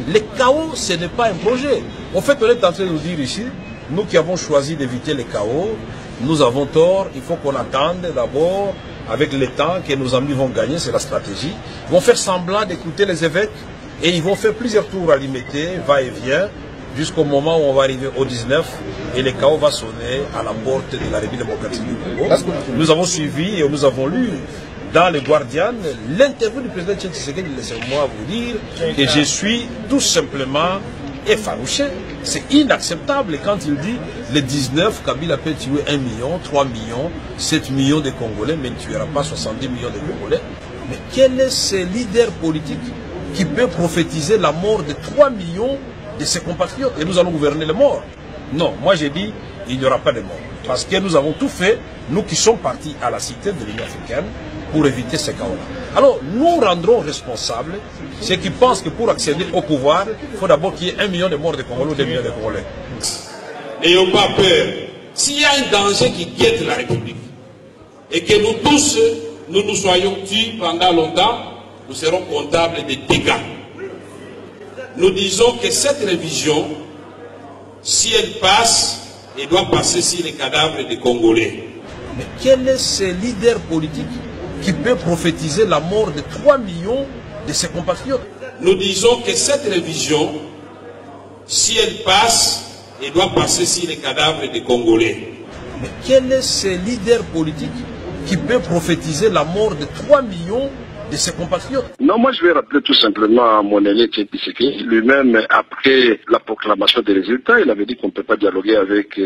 Le chaos, ce n'est pas un projet. En fait, on est en train de nous dire ici, nous qui avons choisi d'éviter le chaos, nous avons tort, il faut qu'on attende d'abord, avec le temps que nos amis vont gagner, c'est la stratégie. Ils vont faire semblant d'écouter les évêques et ils vont faire plusieurs tours à l'imiter, va-et-vient, jusqu'au moment où on va arriver au 19 et le chaos va sonner à la porte de la République démocratique du Congo. Nous avons suivi et nous avons lu dans le Guardian l'interview du président Tshisekedi. Laissez-moi vous dire que je suis tout simplement effarouché. C'est inacceptable quand il dit le 19, Kabila peut tuer 1 million, 3 millions, 7 millions de Congolais, mais il ne tuera pas 70 millions de Congolais. Mais quel est ce leader politique qui peut prophétiser la mort de 3 millions de ses compatriotes et nous allons gouverner les morts? Non, moi j'ai dit il n'y aura pas de morts. Parce que nous avons tout fait, nous qui sommes partis à la cité de l'Union africaine, pour éviter ce chaos-là. Alors, nous rendrons responsables ceux qui pensent que pour accéder au pouvoir, il faut d'abord qu'il y ait 1 million de morts de Congolais ou 2 millions de Congolais. N'ayons pas peur. S'il y a un danger qui guette la République, et que nous tous, nous soyons tués pendant longtemps, nous serons comptables des dégâts. Nous disons que cette révision, si elle passe, elle doit passer sur les cadavres des Congolais. Mais quel est ce leader politique qui peut prophétiser la mort de 3 millions de ses compatriotes? Nous disons que cette révision, si elle passe, elle doit passer sur les cadavres des Congolais. Mais quel est ce leader politique qui peut prophétiser la mort de 3 millions de ses compatriotes? Non, moi je vais rappeler tout simplement à mon aîné Tshisekedi, lui-même après la proclamation des résultats, il avait dit qu'on ne peut pas dialoguer avec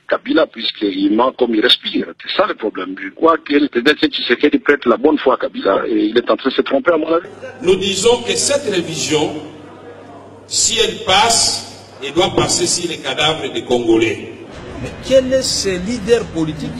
Kabila puisqu'il ment comme il respire. C'est ça le problème. Je crois que le président Tshisekedi prête la bonne foi à Kabila et il est en train de se tromper à mon avis. Nous disons que cette révision, si elle passe, elle doit passer sur les cadavres des Congolais. Mais quel est ce leader politique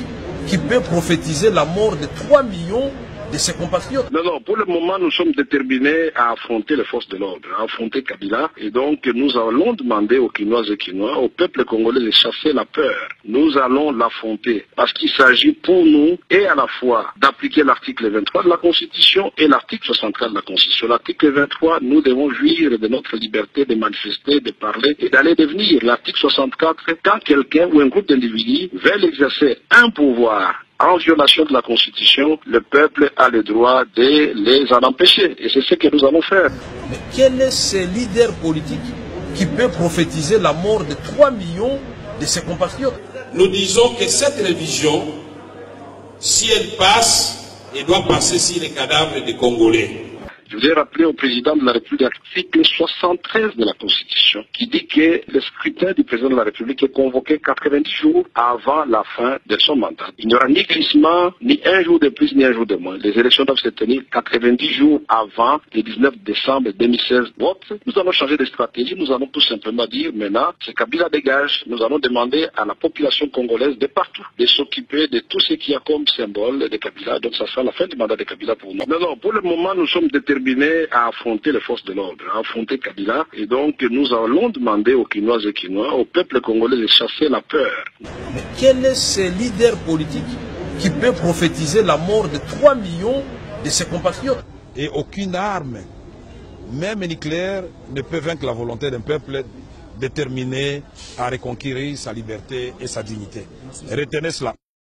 qui peut prophétiser la mort de 3 millions de ses compatriotes? Non, pour le moment, nous sommes déterminés à affronter les forces de l'ordre, à affronter Kabila. Et donc, nous allons demander aux Kinoises et Kinois, au peuple congolais de chasser la peur. Nous allons l'affronter parce qu'il s'agit pour nous et à la fois d'appliquer l'article 23 de la Constitution et l'article 64 de la Constitution. L'article 23, nous devons jouir de notre liberté de manifester, de parler et d'aller devenir. L'article 64, quand quelqu'un ou un groupe d'individus veulent exercer un pouvoir en violation de la Constitution, le peuple a le droit de les en empêcher. Et c'est ce que nous allons faire. Mais quel est ce leader politique qui peut prophétiser la mort de 3 millions de ses compatriotes? Nous disons que cette révision, si elle passe, elle doit passer sur les cadavres des Congolais. Je voudrais rappeler au président de la République l'article 73 de la Constitution qui dit que le scrutin du président de la République est convoqué 90 jours avant la fin de son mandat. Il n'y aura ni glissement, ni un jour de plus, ni un jour de moins. Les élections doivent se tenir 90 jours avant le 19 décembre 2016. Nous allons changer de stratégie. Nous allons tout simplement dire maintenant, c'est Kabila dégage. Nous allons demander à la population congolaise de partout de s'occuper de tout ce qui a comme symbole de Kabila. Donc ça sera la fin du mandat de Kabila pour nous. Non, pour le moment, nous sommes déterminés à affronter les forces de l'ordre, à affronter Kabila. Et donc, nous allons demander aux Kinoises et Kinois, au peuple congolais de chasser la peur. Mais quel est ce leader politique qui peut prophétiser la mort de 3 millions de ses compatriotes? Et aucune arme, même nucléaire, ne peut vaincre la volonté d'un peuple déterminé à reconquérir sa liberté et sa dignité. Retenez cela.